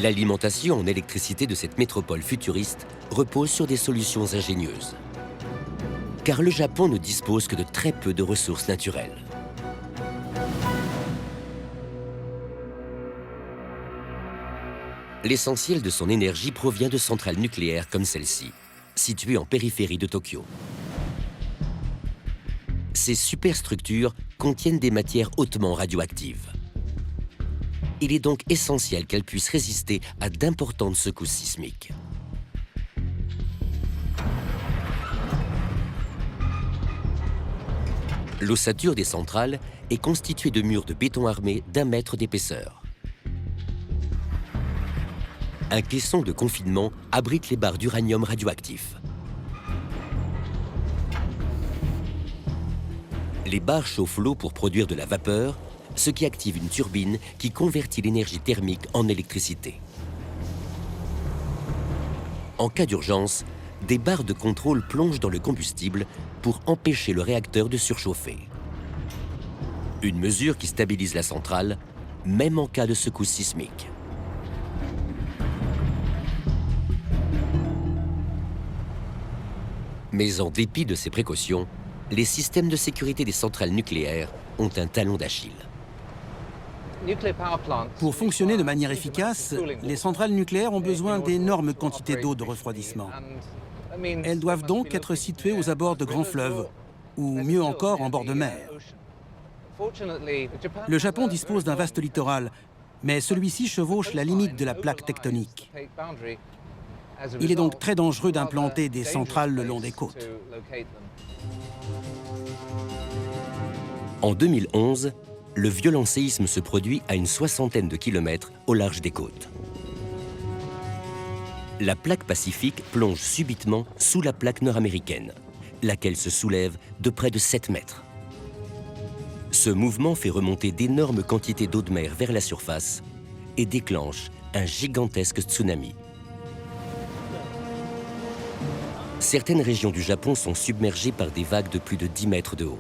L'alimentation en électricité de cette métropole futuriste repose sur des solutions ingénieuses. Car le Japon ne dispose que de très peu de ressources naturelles. L'essentiel de son énergie provient de centrales nucléaires comme celle-ci, située en périphérie de Tokyo. Ces superstructures contiennent des matières hautement radioactives. Il est donc essentiel qu'elles puissent résister à d'importantes secousses sismiques. L'ossature des centrales est constituée de murs de béton armé d'1 mètre d'épaisseur. Un caisson de confinement abrite les barres d'uranium radioactif. Les barres chauffent l'eau pour produire de la vapeur, ce qui active une turbine qui convertit l'énergie thermique en électricité. En cas d'urgence, des barres de contrôle plongent dans le combustible pour empêcher le réacteur de surchauffer. Une mesure qui stabilise la centrale, même en cas de secousse sismique. Mais en dépit de ces précautions, les systèmes de sécurité des centrales nucléaires ont un talon d'Achille. Pour fonctionner de manière efficace, les centrales nucléaires ont besoin d'énormes quantités d'eau de refroidissement. Elles doivent donc être situées aux abords de grands fleuves, ou mieux encore en bord de mer. Le Japon dispose d'un vaste littoral, mais celui-ci chevauche la limite de la plaque tectonique. Il est donc très dangereux d'implanter des centrales le long des côtes. En 2011, le violent séisme se produit à une 60aine de kilomètres au large des côtes. La plaque pacifique plonge subitement sous la plaque nord-américaine, laquelle se soulève de près de 7 mètres. Ce mouvement fait remonter d'énormes quantités d'eau de mer vers la surface et déclenche un gigantesque tsunami. Certaines régions du Japon sont submergées par des vagues de plus de 10 mètres de haut.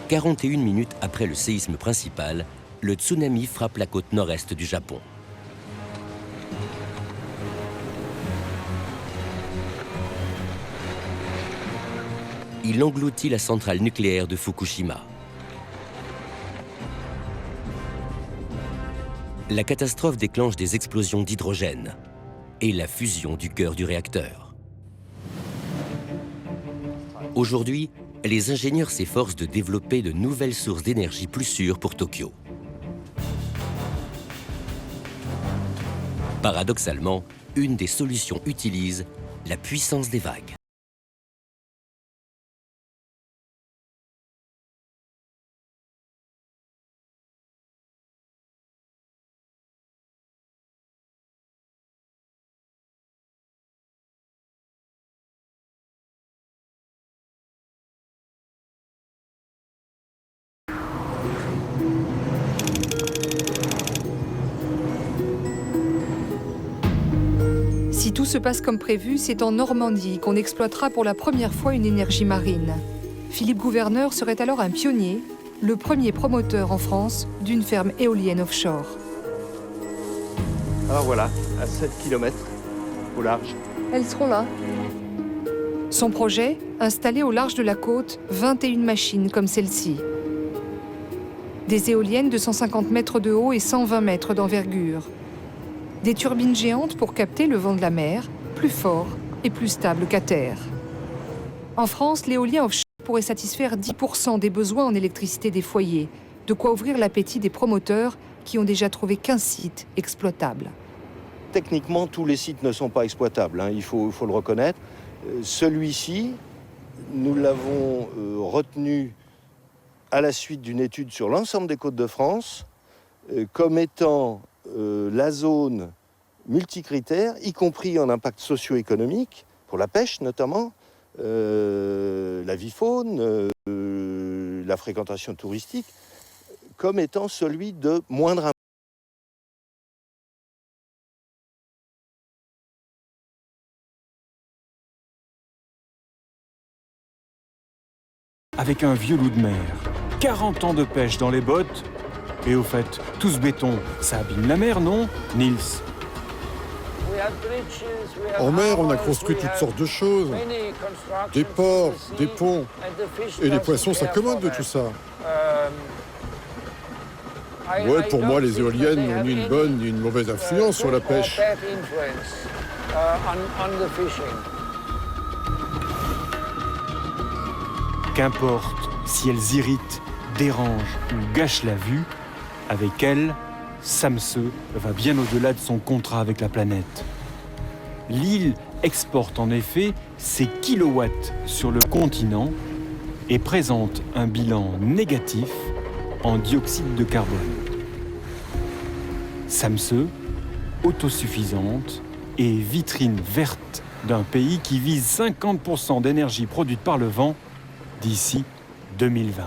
41 minutes après le séisme principal, le tsunami frappe la côte nord-est du Japon. Il engloutit la centrale nucléaire de Fukushima. La catastrophe déclenche des explosions d'hydrogène et la fusion du cœur du réacteur. Aujourd'hui, les ingénieurs s'efforcent de développer de nouvelles sources d'énergie plus sûres pour Tokyo. Paradoxalement, une des solutions utilise la puissance des vagues. Si tout se passe comme prévu, c'est en Normandie qu'on exploitera pour la première fois une énergie marine. Philippe Gouverneur serait alors un pionnier, le premier promoteur en France d'une ferme éolienne offshore. Alors voilà, à 7 km au large. Elles seront là. Son projet, installer au large de la côte 21 machines comme celle-ci. Des éoliennes de 150 mètres de haut et 120 mètres d'envergure. Des turbines géantes pour capter le vent de la mer, plus fort et plus stable qu'à terre. En France, l'éolien offshore pourrait satisfaire 10% des besoins en électricité des foyers, de quoi ouvrir l'appétit des promoteurs qui ont déjà trouvé 15 sites exploitables. Techniquement, tous les sites ne sont pas exploitables, hein, il faut le reconnaître. Celui-ci, nous l'avons retenu à la suite d'une étude sur l'ensemble des côtes de France comme étant la zone multicritère, y compris en impact socio-économique, pour la pêche notamment, la vie faune, la fréquentation touristique, comme étant celui de moindre impact. Avec un vieux loup de mer, 40 ans de pêche dans les bottes, Et au fait, tout ce béton, ça abîme la mer, non, Niels? En mer, on a construit toutes sortes de choses. Des ports, des ponts. Et les poissons s'accommodent de tout ça. Ouais, pour moi, les éoliennes n'ont ni une bonne ni une mauvaise influence sur la pêche. Qu'importe si elles irritent, dérangent ou gâchent la vue, avec elles, Samsø va bien au-delà de son contrat avec la planète. L'île exporte en effet ses kilowatts sur le continent et présente un bilan négatif en dioxyde de carbone. Samsø, autosuffisante et vitrine verte d'un pays qui vise 50% d'énergie produite par le vent d'ici 2020.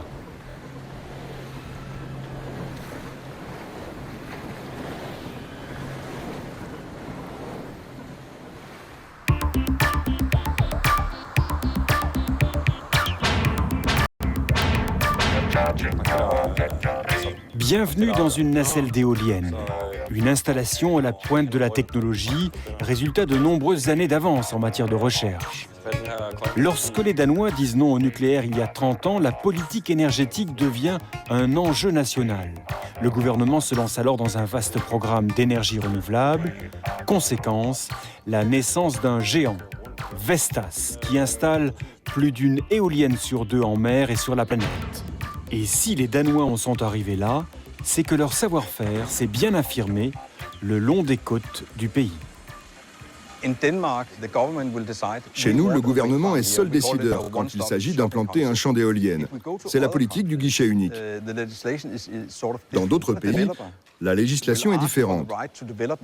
Bienvenue dans une nacelle d'éoliennes, une installation à la pointe de la technologie, résultat de nombreuses années d'avance en matière de recherche. Lorsque les Danois disent non au nucléaire il y a 30 ans, la politique énergétique devient un enjeu national. Le gouvernement se lance alors dans un vaste programme d'énergie renouvelable. Conséquence, la naissance d'un géant, Vestas, qui installe plus d'une éolienne sur 2 en mer et sur la planète. Et si les Danois en sont arrivés là, c'est que leur savoir-faire s'est bien affirmé le long des côtes du pays. Chez nous, le gouvernement est seul décideur quand il s'agit d'implanter un champ d'éoliennes. C'est la politique du guichet unique. Dans d'autres pays, la législation est différente.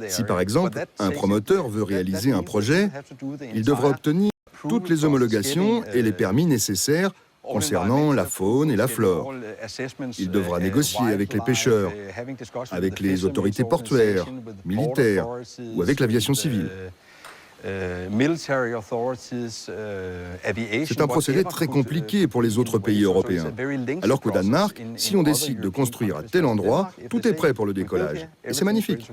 Si par exemple, un promoteur veut réaliser un projet, il devra obtenir toutes les homologations et les permis nécessaires concernant la faune et la flore. Il devra négocier avec les pêcheurs, avec les autorités portuaires, militaires ou avec l'aviation civile. C'est un procédé très compliqué pour les autres pays européens. Alors qu'au Danemark, si on décide de construire à tel endroit, tout est prêt pour le décollage. Et c'est magnifique.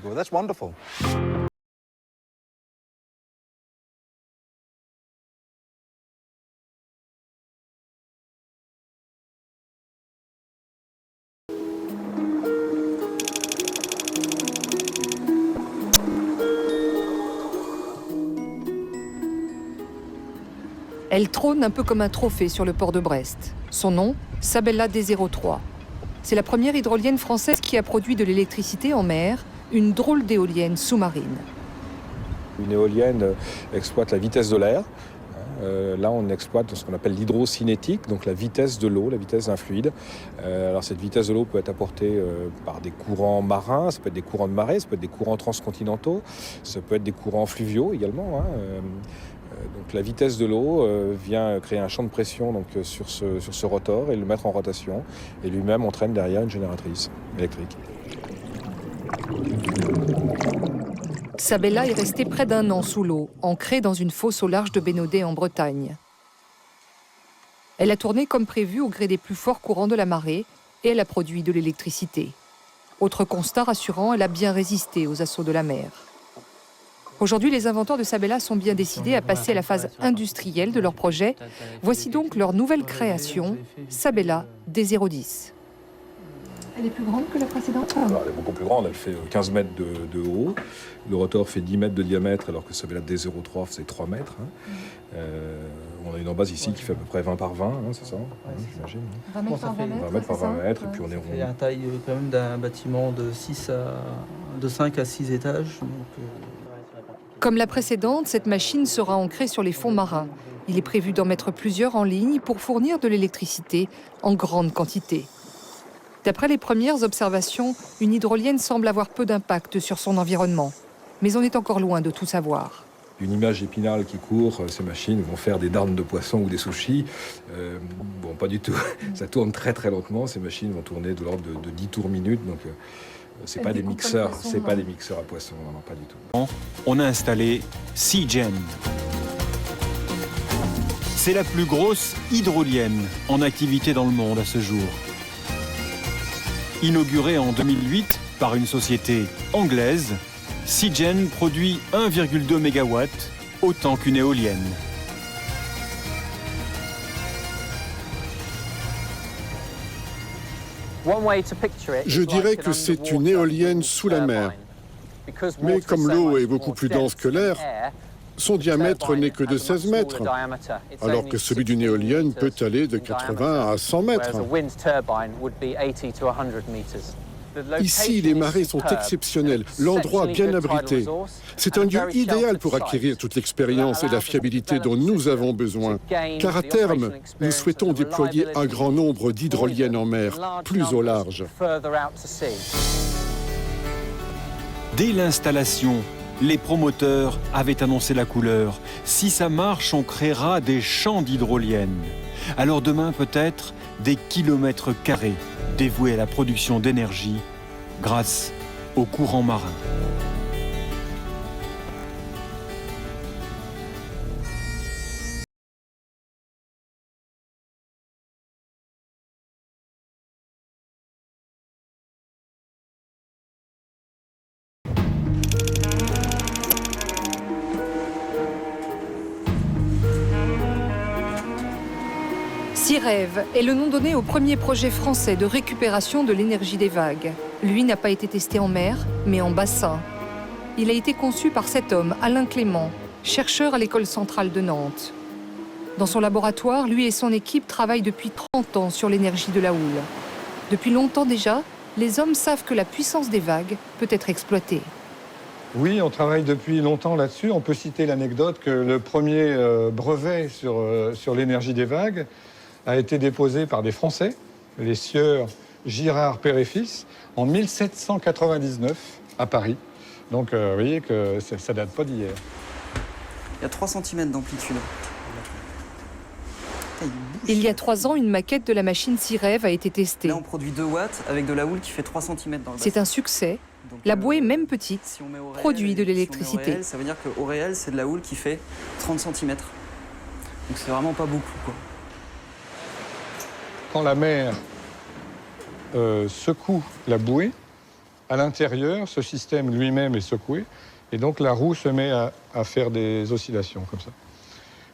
Elle trône un peu comme un trophée sur le port de Brest. Son nom, Sabella D03. C'est la première hydrolienne française qui a produit de l'électricité en mer, une drôle d'éolienne sous-marine. Une éolienne exploite la vitesse de l'air. Là, on exploite ce qu'on appelle l'hydrocinétique, donc la vitesse de l'eau, la vitesse d'un fluide. Alors cette vitesse de l'eau peut être apportée par des courants marins, ça peut être des courants de marée, ça peut être des courants transcontinentaux, ça peut être des courants fluviaux également. Donc la vitesse de l'eau vient créer un champ de pression donc, sur ce rotor et le mettre en rotation. Et lui-même entraîne derrière une génératrice électrique. Sabella est restée près d'1 an sous l'eau, ancrée dans une fosse au large de Bénodet en Bretagne. Elle a tourné comme prévu au gré des plus forts courants de la marée et elle a produit de l'électricité. Autre constat rassurant, elle a bien résisté aux assauts de la mer. Aujourd'hui, les inventeurs de Sabella sont bien décidés à passer à la phase industrielle de leur projet. Voici donc leur nouvelle création, Sabella D010. Elle est plus grande que la précédente ? Alors, elle est beaucoup plus grande, elle fait 15 mètres de haut. Le rotor fait 10 mètres de diamètre alors que Sabella D03 faisait 3 mètres. On a une embase ici qui fait à peu près 20 par 20, c'est ça, j'imagine. 20 mètres par 20 mètres, 20 mètres par 20 mètres, et puis on est rond. Il y a la taille quand même d'un bâtiment de 5 à 6 étages. Comme la précédente, cette machine sera ancrée sur les fonds marins. Il est prévu d'en mettre plusieurs en ligne pour fournir de l'électricité en grande quantité. D'après les premières observations, une hydrolienne semble avoir peu d'impact sur son environnement. Mais on est encore loin de tout savoir. Une image épinale qui court, ces machines vont faire des darnes de poisson ou des sushis. Bon, pas du tout. Ça tourne très très lentement. Ces machines vont tourner de l'ordre de 10 tours minute. Donc, c'est pas des mixeurs, pas des mixeurs à poisson, non, pas du tout. On a installé Seagen. C'est la plus grosse hydrolienne en activité dans le monde à ce jour. Inaugurée en 2008 par une société anglaise, Seagen produit 1,2 MW, autant qu'une éolienne. Je dirais que c'est une éolienne sous la mer. Mais comme l'eau est beaucoup plus dense que l'air, son diamètre n'est que de 16 mètres, alors que celui d'une éolienne peut aller de 80 à 100 mètres. Ici, les marées sont exceptionnelles, l'endroit bien abrité. C'est un lieu idéal pour acquérir toute l'expérience et la fiabilité dont nous avons besoin. Car à terme, nous souhaitons déployer un grand nombre d'hydroliennes en mer, plus au large. Dès l'installation, les promoteurs avaient annoncé la couleur. Si ça marche, on créera des champs d'hydroliennes. Alors demain, peut-être, des kilomètres carrés dévoués à la production d'énergie grâce aux courants marins. SeaRêve est le nom donné au premier projet français de récupération de l'énergie des vagues. Lui n'a pas été testé en mer, mais en bassin. Il a été conçu par cet homme, Alain Clément, chercheur à l'École centrale de Nantes. Dans son laboratoire, lui et son équipe travaillent depuis 30 ans sur l'énergie de la houle. Depuis longtemps déjà, les hommes savent que la puissance des vagues peut être exploitée. Oui, on travaille depuis longtemps là-dessus. On peut citer l'anecdote que le premier brevet sur l'énergie des vagues a été déposé par des Français, les sieurs Girard, Père et Fils, en 1799 à Paris. Donc vous voyez que ça date pas d'hier. Il y a 3 cm d'amplitude. Il y a 3 ans, une maquette de la machine SeaRêve a été testée. Là, on produit 2 watts avec de la houle qui fait 3 cm dans le bassin. C'est un succès. La bouée, même petite, si on met au réel, produit de l'électricité. Si on met au réel, ça veut dire qu'au réel, c'est de la houle qui fait 30 cm. Donc c'est vraiment pas beaucoup, quoi. Quand la mer secoue la bouée, à l'intérieur, ce système lui-même est secoué, et donc la roue se met à faire des oscillations comme ça.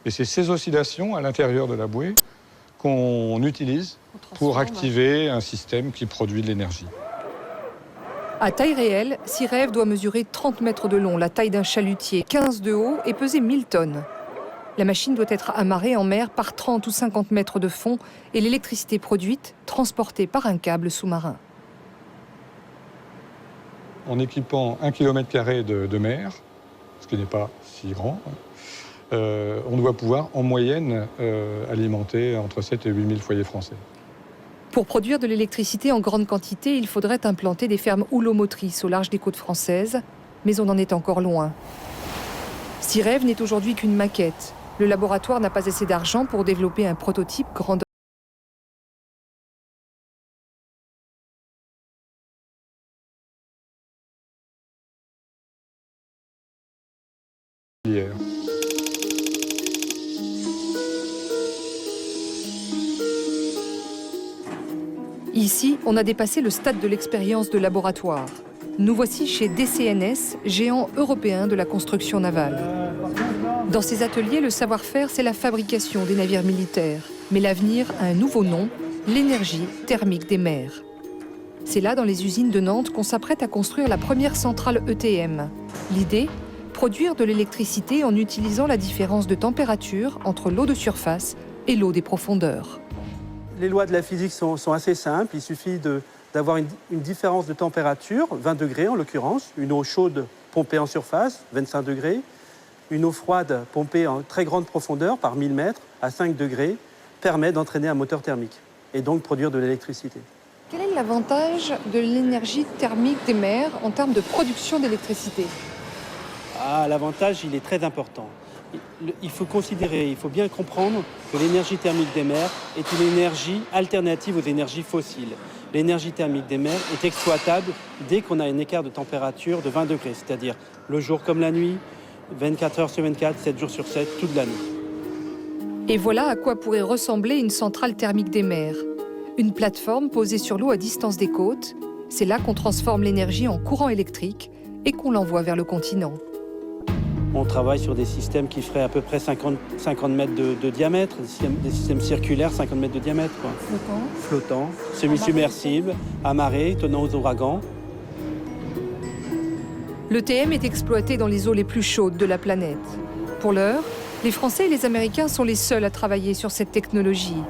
Et c'est ces oscillations à l'intérieur de la bouée qu'on utilise pour activer un système qui produit de l'énergie. À taille réelle, SeaRêve doit mesurer 30 mètres de long, la taille d'un chalutier, 15 de haut et peser 1000 tonnes. La machine doit être amarrée en mer par 30 ou 50 mètres de fond et l'électricité produite transportée par un câble sous-marin. En équipant 1 km² de mer, ce qui n'est pas si grand, on doit pouvoir en moyenne alimenter entre 7 et 8 000 foyers français. Pour produire de l'électricité en grande quantité, il faudrait implanter des fermes houlomotrices au large des côtes françaises, mais on en est encore loin. SeaRêve n'est aujourd'hui qu'une maquette. Le laboratoire n'a pas assez d'argent pour développer un prototype grandeur. Hier. Ici, on a dépassé le stade de l'expérience de laboratoire. Nous voici chez DCNS, géant européen de la construction navale. Dans ces ateliers, le savoir-faire, c'est la fabrication des navires militaires. Mais l'avenir a un nouveau nom, l'énergie thermique des mers. C'est là, dans les usines de Nantes, qu'on s'apprête à construire la première centrale ETM. L'idée, produire de l'électricité en utilisant la différence de température entre l'eau de surface et l'eau des profondeurs. Les lois de la physique sont assez simples. Il suffit d'avoir une différence de température, 20 degrés en l'occurrence, une eau chaude pompée en surface, 25 degrés, une eau froide pompée en très grande profondeur, par 1000 mètres, à 5 degrés, permet d'entraîner un moteur thermique et donc produire de l'électricité. Quel est l'avantage de l'énergie thermique des mers en termes de production d'électricité ? L'avantage, il est très important. Il faut bien comprendre que l'énergie thermique des mers est une énergie alternative aux énergies fossiles. L'énergie thermique des mers est exploitable dès qu'on a un écart de température de 20 degrés, c'est-à-dire le jour comme la nuit, 24 heures sur 24, 7 jours sur 7, toute l'année. Et voilà à quoi pourrait ressembler une centrale thermique des mers. Une plateforme posée sur l'eau à distance des côtes, c'est là qu'on transforme l'énergie en courant électrique et qu'on l'envoie vers le continent. On travaille sur des systèmes qui feraient à peu près 50 mètres de diamètre, des systèmes circulaires, 50 mètres de diamètre. Flottants, semi-submersibles, amarrés, tenant aux ouragans. L'ETM est exploité dans les eaux les plus chaudes de la planète. Pour l'heure, les Français et les Américains sont les seuls à travailler sur cette technologie.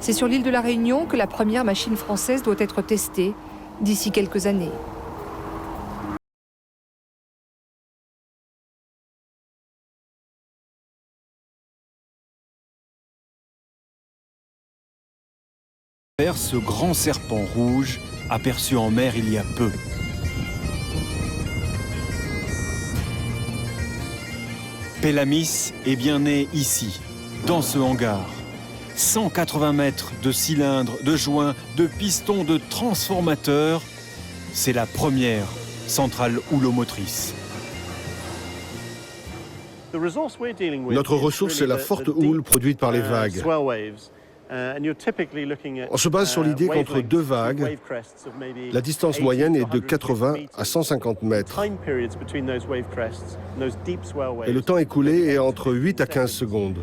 C'est sur l'île de la Réunion que la première machine française doit être testée d'ici quelques années. Vers ce grand serpent rouge aperçu en mer il y a peu. Pélamis est bien né ici, dans ce hangar. 180 mètres de cylindres, de joints, de pistons, de transformateurs. C'est la première centrale houlomotrice. Notre ressource, c'est la forte houle produite par les vagues. On se base sur l'idée qu'entre deux vagues, la distance moyenne est de 80 à 150 mètres. Et le temps écoulé est entre 8 à 15 secondes.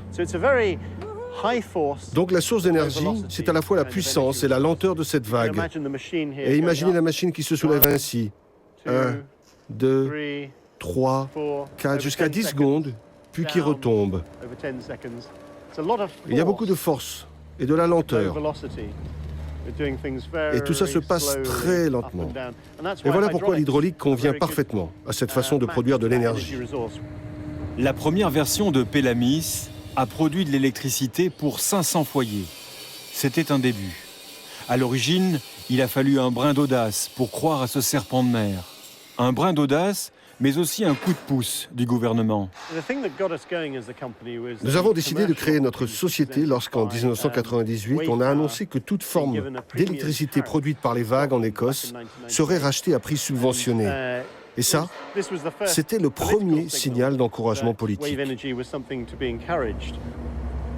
Donc la source d'énergie, c'est à la fois la puissance et la lenteur de cette vague. Et imaginez la machine qui se soulève ainsi. 1, 2, 3, 4, jusqu'à 10 secondes, puis qui retombe. Il y a beaucoup de force et de la lenteur. Et tout ça se passe très lentement. Et voilà pourquoi l'hydraulique convient parfaitement à cette façon de produire de l'énergie. La première version de Pélamis a produit de l'électricité pour 500 foyers. C'était un début. À l'origine, il a fallu un brin d'audace pour croire à ce serpent de mer. Un brin d'audace, mais aussi un coup de pouce du gouvernement. Nous avons décidé de créer notre société lorsqu'en 1998, on a annoncé que toute forme d'électricité produite par les vagues en Écosse serait rachetée à prix subventionné. Et ça, c'était le premier signal d'encouragement politique.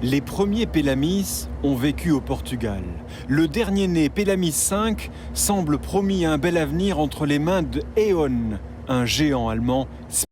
Les premiers Pélamis ont vécu au Portugal. Le dernier né, Pélamis 5, semble promis un bel avenir entre les mains de E.ON, un géant allemand spécialisé